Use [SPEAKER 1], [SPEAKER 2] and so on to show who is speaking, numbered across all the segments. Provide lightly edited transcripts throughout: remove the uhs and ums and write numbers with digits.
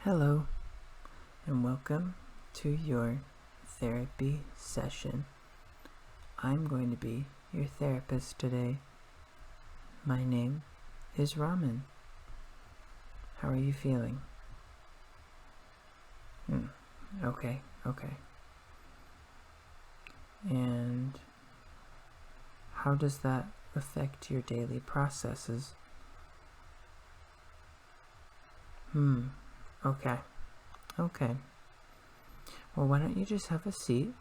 [SPEAKER 1] Hello, and welcome to your therapy session. I'm going to be your therapist today. My name is Ramen. How are you feeling? Okay. And how does that affect your daily processes? Okay. Well, why don't you just have a seat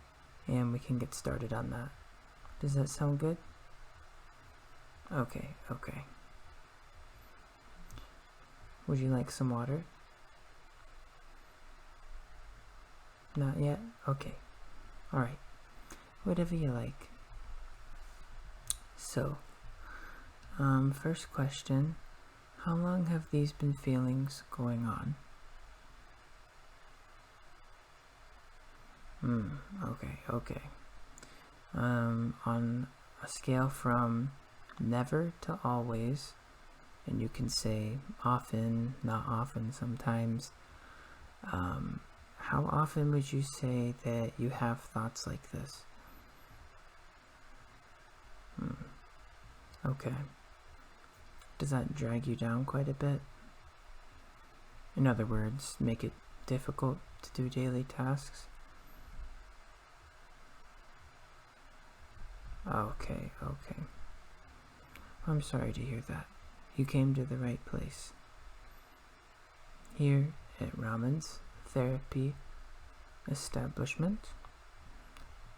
[SPEAKER 1] and we can get started on that. Does that sound good? Okay. Would you like some water? Not yet? Okay. Alright. Whatever you like. So, first question. How long have these been feelings going on? Okay. On a scale from never to always, and you can say often, not often, sometimes, how often would you say that you have thoughts like this? Okay. Does that drag you down quite a bit? In other words, make it difficult to do daily tasks? Okay. I'm sorry to hear that. You came to the right place. Here at Ramen's Therapy Establishment,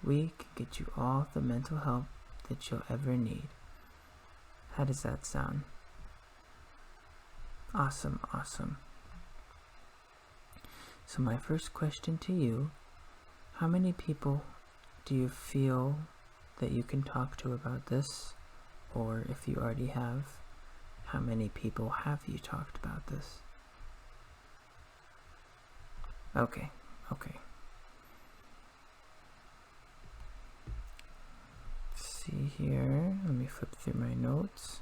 [SPEAKER 1] we can get you all the mental help that you'll ever need. How does that sound? Awesome. So my first question to you, how many people do you feel that you can talk to about this? Or if you already have, how many people have you talked about this? Okay. Let's see here. Let me flip through my notes.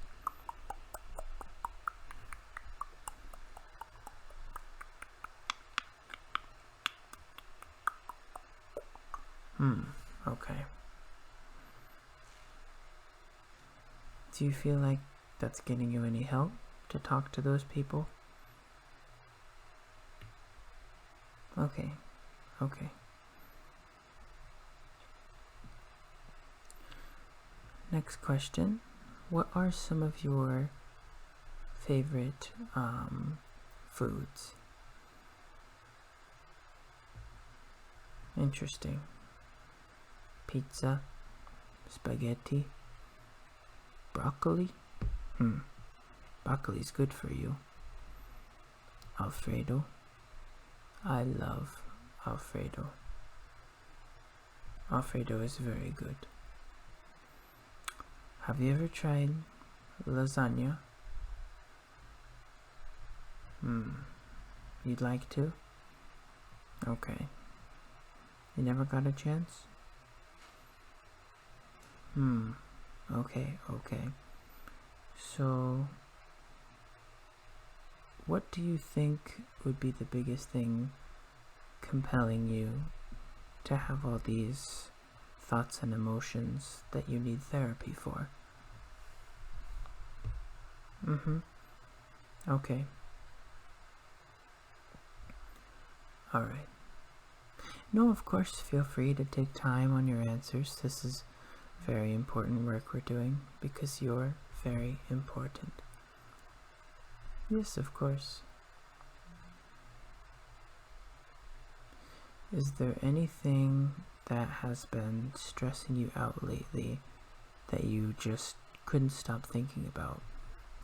[SPEAKER 1] Okay. Do you feel like that's getting you any help to talk to those people? Okay. Next question. What are some of your favorite foods? Interesting. Pizza, spaghetti, broccoli? Broccoli's good for you. Alfredo? I love Alfredo. Alfredo is very good. Have you ever tried lasagna? You'd like to? Okay. You never got a chance? Okay. So, what do you think would be the biggest thing compelling you to have all these thoughts and emotions that you need therapy for? Okay. Alright. No, of course, feel free to take time on your answers. This is very important work we're doing because you're very important. Yes, of course. Is there anything that has been stressing you out lately that you just couldn't stop thinking about?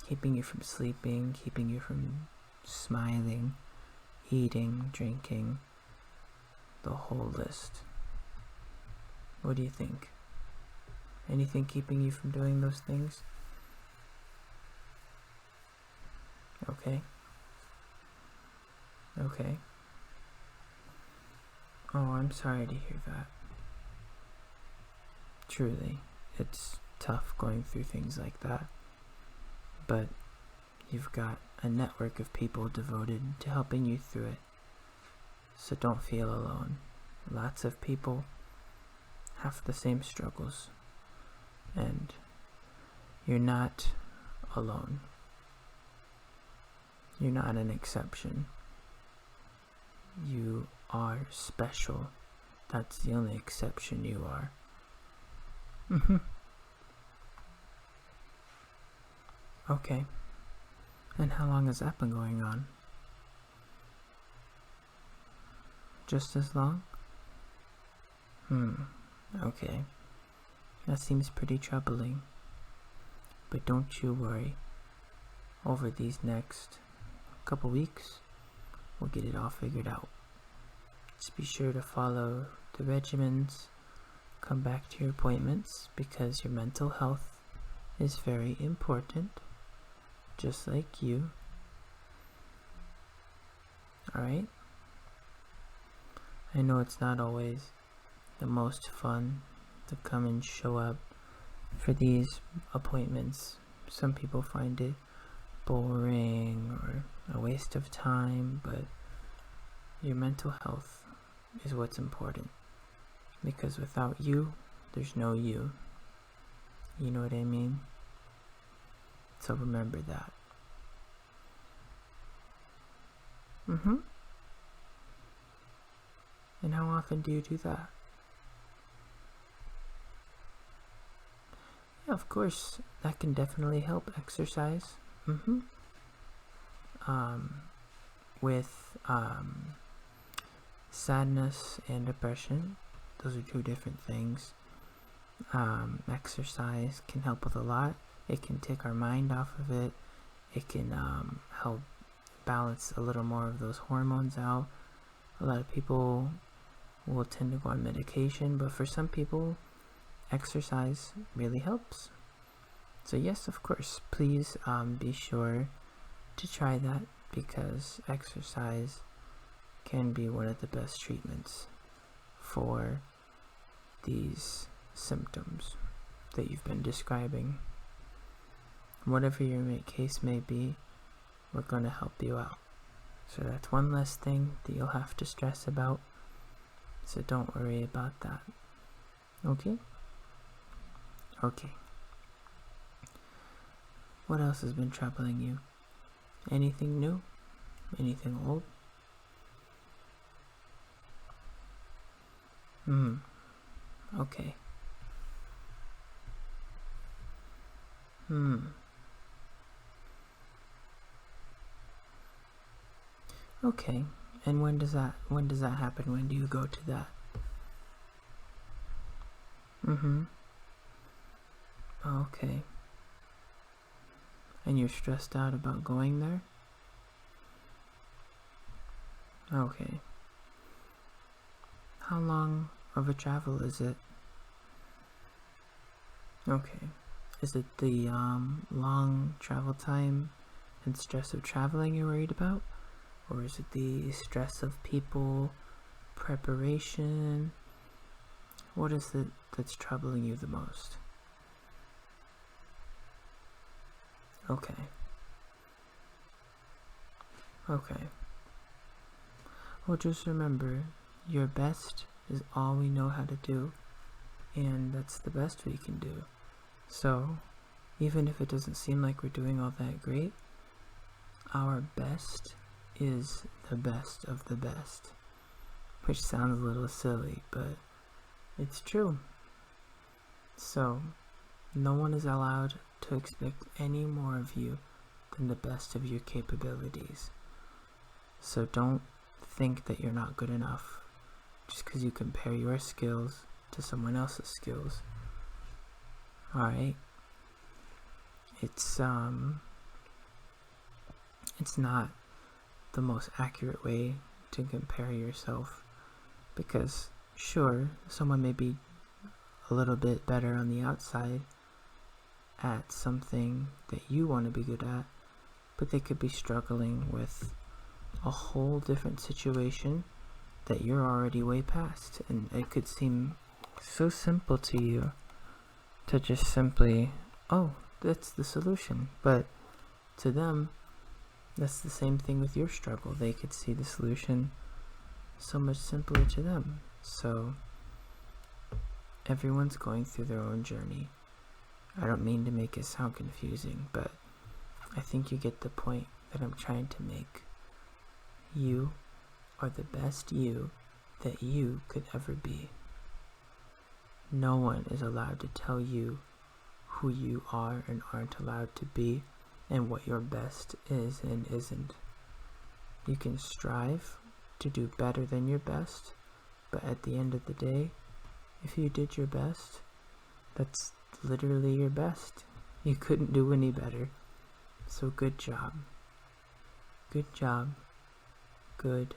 [SPEAKER 1] Keeping you from sleeping, keeping you from smiling, eating, drinking, the whole list. What do you think? Anything keeping you from doing those things? Okay. Oh, I'm sorry to hear that. Truly, it's tough going through things like that. But you've got a network of people devoted to helping you through it. So don't feel alone. Lots of people have the same struggles, and you're not alone. You're not an exception. You are special. That's the only exception you are. Okay. And how long has that been going on? Just as long? Okay. That seems pretty troubling. But don't you worry. Over these next couple weeks, we'll get it all figured out. Just be sure to follow the regimens, come back to your appointments, because your mental health is very important, just like you. Alright? I know it's not always the most fun to come and show up for these appointments. Some people find it boring or a waste of time, but your mental health is what's important, because without you, there's no you. You know what I mean? So remember that. And how often do you do that? Yeah, of course, that can definitely help. Exercise. With sadness and depression, those are two different things. Exercise can help with a lot. It can take our mind off of it. It can help balance a little more of those hormones out. A lot of people will tend to go on medication, but for some people, exercise really helps. So yes, of course, please be sure to try that, because exercise can be one of the best treatments for these symptoms that you've been describing. Whatever your case may be, we're going to help you out. So that's one less thing that you'll have to stress about. So don't worry about that. Okay? Okay. What else has been troubling you? Anything new? Anything old? Okay. Okay. And when does that happen? When do you go to that? Okay. And you're stressed out about going there? Okay. How long of a travel is it? Okay. Is it the long travel time and stress of traveling you're worried about? Or is it the stress of people, preparation? What is it that's troubling you the most? Okay. Okay. Well, just remember, your best is all we know how to do, and that's the best we can do. So, even if it doesn't seem like we're doing all that great, our best is the best of the best. Which sounds a little silly, but it's true. So, no one is allowed to expect any more of you than the best of your capabilities. So don't think that you're not good enough just because you compare your skills to someone else's skills. Alright? It's not the most accurate way to compare yourself, because sure, someone may be a little bit better on the outside at something that you want to be good at, but they could be struggling with a whole different situation that you're already way past, and it could seem so simple to you to just simply, oh, that's the solution, but to them, that's the same thing with your struggle. They could see the solution so much simpler to them. So everyone's going through their own journey. I don't mean to make it sound confusing, but I think you get the point that I'm trying to make. You are the best you that you could ever be. No one is allowed to tell you who you are and aren't allowed to be, and what your best is and isn't. You can strive to do better than your best, but at the end of the day, if you did your best, that's literally your best. You couldn't do any better. So good job. Good job. Good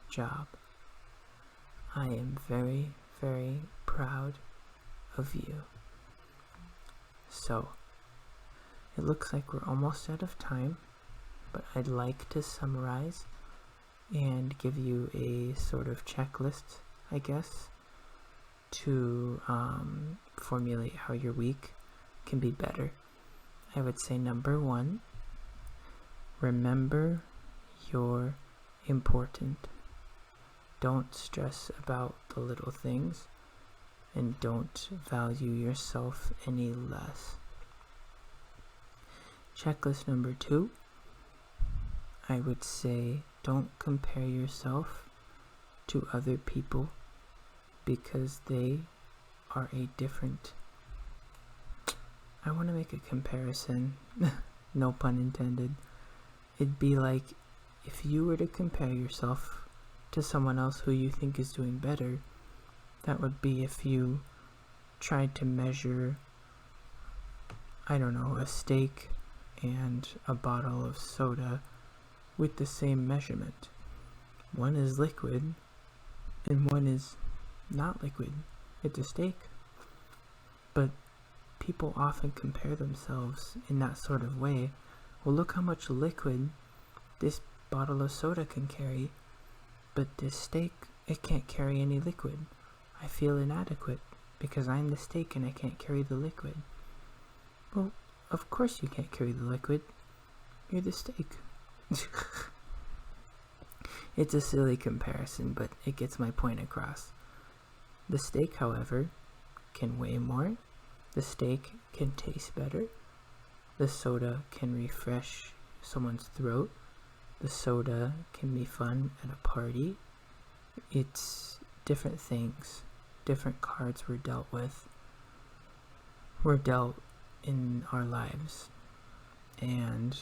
[SPEAKER 1] job. I am very, very proud of you. So, it looks like we're almost out of time, but I'd like to summarize and give you a sort of checklist, I guess, to formulate how your week can be better. I would say number 1, remember you're important. Don't stress about the little things, and don't value yourself any less. Checklist number 2, I would say don't compare yourself to other people because they are a different... I want to make a comparison, no pun intended. It'd be like if you were to compare yourself to someone else who you think is doing better. That would be if you tried to measure, I don't know, a steak and a bottle of soda with the same measurement. One is liquid and one is not liquid. It's a steak. But people often compare themselves in that sort of way. Well, look how much liquid this bottle of soda can carry, but this steak, it can't carry any liquid. I feel inadequate because I'm the steak and I can't carry the liquid. Well, of course you can't carry the liquid. You're the steak. It's a silly comparison, but it gets my point across. The steak, however, can weigh more. The steak can taste better. The soda can refresh someone's throat. The soda can be fun at a party. It's different things. Different cards we're dealt with. We're dealt in our lives. And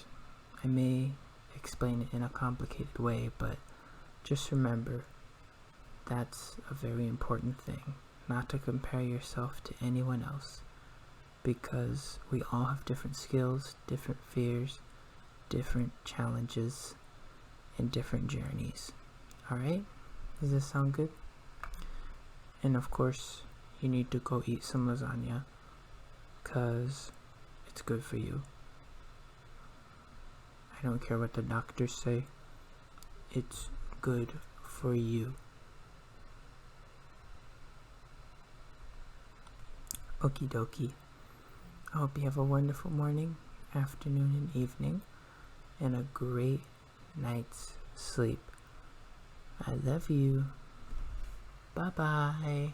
[SPEAKER 1] I may explain it in a complicated way, but just remember that's a very important thing. Not to compare yourself to anyone else. Because we all have different skills, different fears, different challenges, and different journeys. Alright? Does this sound good? And of course, you need to go eat some lasagna, because it's good for you. I don't care what the doctors say. It's good for you. Okie dokie. I hope you have a wonderful morning, afternoon, and evening, and a great night's sleep. I love you. Bye-bye.